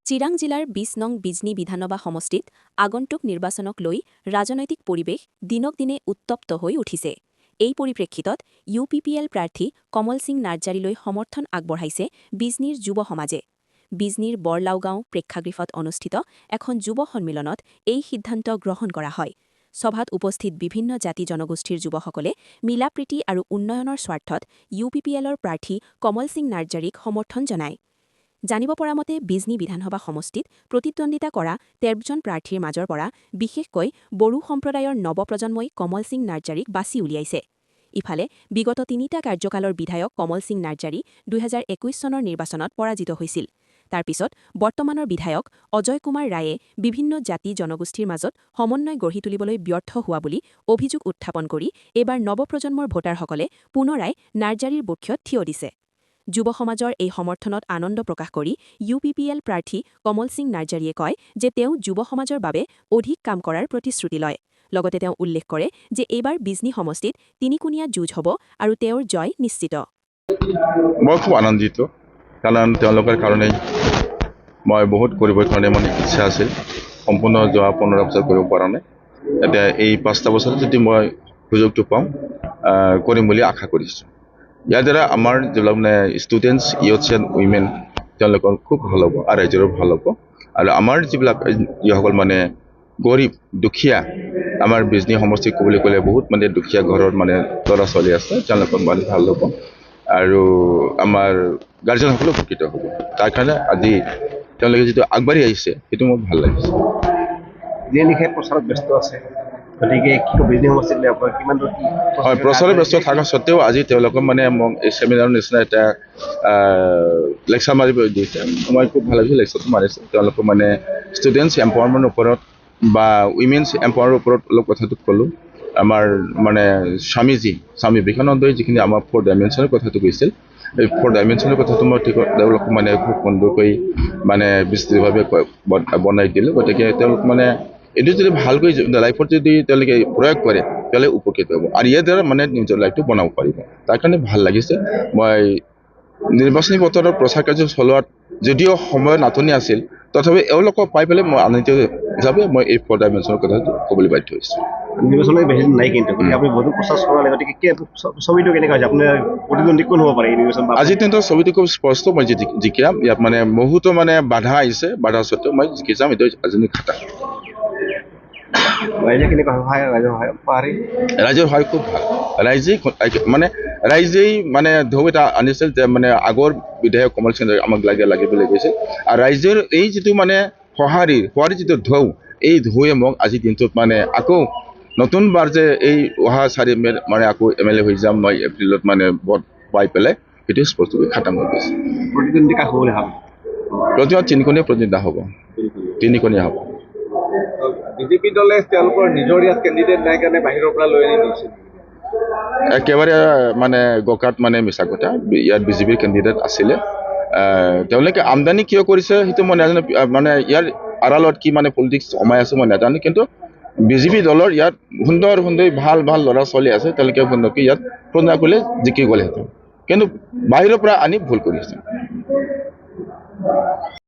চিৰাং জিলাৰ ২০ নং বিজনী বিধানসভা সমষ্টিত আগন্তুক নিৰ্বাচনক লৈ ৰাজনৈতিক পৰিৱেশ দিনক দিনে উত্তপ্ত হৈ উঠিছে। এই পৰিপ্ৰেক্ষিতত UPPL প্ৰাৰ্থী কমল সিং নাৰ্জাৰীলৈ সমৰ্থন আগবঢ়াইছে বিজনীৰ যুৱ সমাজে। বিজনীৰ বৰলাওগাঁও প্ৰেক্ষাগৃহত অনুষ্ঠিত এখন যুৱ সন্মিলনত এই সিদ্ধান্ত গ্ৰহণ কৰা হয়। সভাত উপস্থিত বিভিন্ন জাতি জনগোষ্ঠীৰ যুৱসকলে মিলাপ্ৰীতি আৰু উন্নয়নৰ স্বাৰ্থত UPPLৰ প্ৰাৰ্থী কমল সিং নাৰ্জাৰীক সমৰ্থন জনায়। জানিব পৰা মতে বিজনী বিধানসভা সমষ্টিত প্ৰতিদ্বন্দ্বিতা কৰা ১৩জন প্ৰাৰ্থীৰ মাজৰ পৰা বিশেষকৈ বড়ো সম্প্ৰদায়ৰ নৱপ্ৰজন্মই কমল সিং নাৰ্জাৰীক বাছি উলিয়াইছে। ইফালে বিগত ৩টা কাৰ্যকালৰ বিধায়ক কমল সিং নাৰ্জাৰী ২০২১ চনৰ নিৰ্বাচনত পৰাজিত হৈছিল। তাৰ পিছত বৰ্তমানৰ বিধায়ক অজয় কুমাৰ ৰায়ে বিভিন্ন জাতি জনগোষ্ঠীৰ মাজত সমন্বয় গঢ়ি তুলিবলৈ ব্যৰ্থ হোৱা বুলি অভিযোগ উত্থাপন কৰি এইবাৰ নৱপ্ৰজন্মৰ ভোটাৰসকলে পুনৰাই নাৰ্জাৰীৰ পক্ষত থিয় দিছে। যুৱ সমাজৰ এই সমৰ্থনত আনন্দ প্ৰকাশ কৰি UPPL প্ৰাৰ্থী কমল সিং নাৰ্জাৰীয়ে কয় যে তেওঁ যুৱ সমাজৰ বাবে অধিক কাম কৰাৰ প্ৰতিশ্ৰুতি লয়। লগতে তেওঁ উল্লেখ কৰে যে এইবাৰ বিজনী সমষ্টিত তিনিকোণীয়া যুঁজ হ'ব আৰু তেওঁৰ জয় নিশ্চিত। মই খুব আনন্দিত, কাৰণ তেওঁলোকৰ কাৰণে মই বহুত কৰিবৰ কাৰণে মানে ইচ্ছা আছিল, সম্পূৰ্ণ যোৱা 15 বছৰ কৰিব পৰা নাই। এতিয়া এই 5টা বছৰত যদি মই সুযোগটো পাওঁ কৰিম বুলি আশা কৰিছোঁ। ইয়াৰ দ্বাৰা আমাৰ যিবিলাক মানে ষ্টুডেণ্টছ, ইয়থছ এণ্ড উইমেন তেওঁলোকৰ খুব ভাল হ'ব আৰু ৰাইজৰো ভাল হ'ব। আৰু আমাৰ যিবিলাক যিসকল মানে গৰীব দুখীয়া, আমাৰ বিজনী সমষ্টি ক'বলৈ গ'লে বহুত মানে দুখীয়া ঘৰৰ মানে ল'ৰা ছোৱালী আছে, তেওঁলোকৰ মানে ভাল হ'ব আৰু আমাৰ গাৰ্জেনসকলো উপকৃত হ'ব। তাৰ কাৰণে আজি তেওঁলোকে যিটো আগবাঢ়ি আহিছে সেইটো মোৰ ভাল লাগিছে। যিয়ে লিখে প্ৰচাৰত ব্যস্ত আছে, গতিকে বিজনী সমষ্টিত কিমান দূৰ হয়, প্ৰচাৰত ব্যস্ত থকা স্বত্তেও আজি তেওঁলোকে মানে মোক এই চেমিনাৰৰ নিচিনা এটা লেকচাৰ মাৰিব দিছে। মই খুব ভাল লাগিছে লেকচাৰটো মাৰিছে। তেওঁলোকে মানে ষ্টুডেণ্টছ এম্পাৱাৰমেণ্টৰ ওপৰত বা উইমেন্স এম্পাৱাৰৰ ওপৰত অলপ কথাটো ক'লোঁ। আমাৰ মানে স্বামী বিবেকানন্দই যিখিনি আমাৰ 4 ডাইমেনশ্যনৰ কথাটো কৈছিল, এই 4 ডাইমেনশ্যনৰ কথাটো মই তেওঁলোক মানে খুব সুন্দৰকৈ মানে বিস্তৃতভাৱে বনাই দিলোঁ। গতিকে তেওঁলোক মানে এইটো যদি ভালকৈ লাইফত যদি তেওঁলোকে প্ৰয়োগ কৰে তেওঁলোকে উপকৃত হ'ব আৰু ইয়াৰ দ্বাৰা মানে নিজৰ লাইফটো বনাব পাৰিব। তাৰ কাৰণে ভাল লাগিছে। মই নিৰ্বাচনী বতৰৰ প্ৰচাৰ কাৰ্য চলোৱাত যদিও সময়ৰ নাটনি আছিল, তথাপি এওঁলোকক পাই পেলাই মই আনন্দিত হিচাপে মই এই 4 ডাইমেনশ্যনৰ কথাটো ক'বলৈ বাধ্য হৈছোঁ। নিৰ্বাচনলৈ বেছি নাই, কিন্তু আপুনি বহুত প্ৰচাৰ চলালে, গতিকে ছবিটো কেনেকুৱা হৈছে? আপোনাৰ প্ৰতিদ্বন্দ্বী কোন হ'ব পাৰে এই নিৰ্বাচন? আজি তেন্তে ছবিটো খুব স্পষ্ট, মই জিকিম। ইয়াত মানে বহুতো মানে বাধা আহিছে, বাধা স্বত্তেও মই জিকি যাম, এইটো আজি খাটা। ৰাইজে কেনেকুৱা সহায়? ৰাইজৰ সহায় খুব ভাল। ৰাইজেই মানে ঢৌ এটা আনিছিল যে মানে আগৰ বিধায়ক কমল সিং আমাক লাগে বুলি কৈছিল, আৰু ৰাইজৰ এই যিটো মানে সঁহাৰিৰ যিটো ঢৌ, এই ঢৌৱে মোক আজিৰ দিনটোত মানে আকৌ নতুনবাৰ যে এই অহা 4 মে'ত মানে আকৌ MLA হৈ যাম মই এপ্ৰিলত মানে ভোট পাই পেলাই, সেইটো স্পষ্টকৈ খাটাং হৈ গৈছে। প্ৰতিদ্বন্দ্বী কাক হ'ব বুলি ভাবে? প্ৰতিবাদ তিনিকোণীয়া হ'ব। তিনিকোণীয়া হ'ব। বিজেপি দলে তেওঁলোকৰ নিজৰ ইয়াত কেণ্ডিডেট নাই কাৰণে বাহিৰৰ পৰা লৈ আনি দিছে। একেবাৰে মানে গকাত মানে মিছা কথা। ইয়াত বিজেপিৰ কেণ্ডিডেট আছিলে, তেওঁলোকে আমদানি কিয় কৰিছে সেইটো মই নাজানো। মানে ইয়াৰ আড়ালত কি মানে পলিটিক্স সোমাই আছে মই নাজানো, কিন্তু বিজেপি দলৰ ইয়াত সুন্দৰ ভাল ল'ৰা ছোৱালী আছে, তেওঁলোকে সুন্দৰকৈ ইয়াত প্ৰচাৰ কৰিলে জিকি গ'লেহেঁতেন, কিন্তু বাহিৰৰ পৰা আনি ভুল কৰিছে।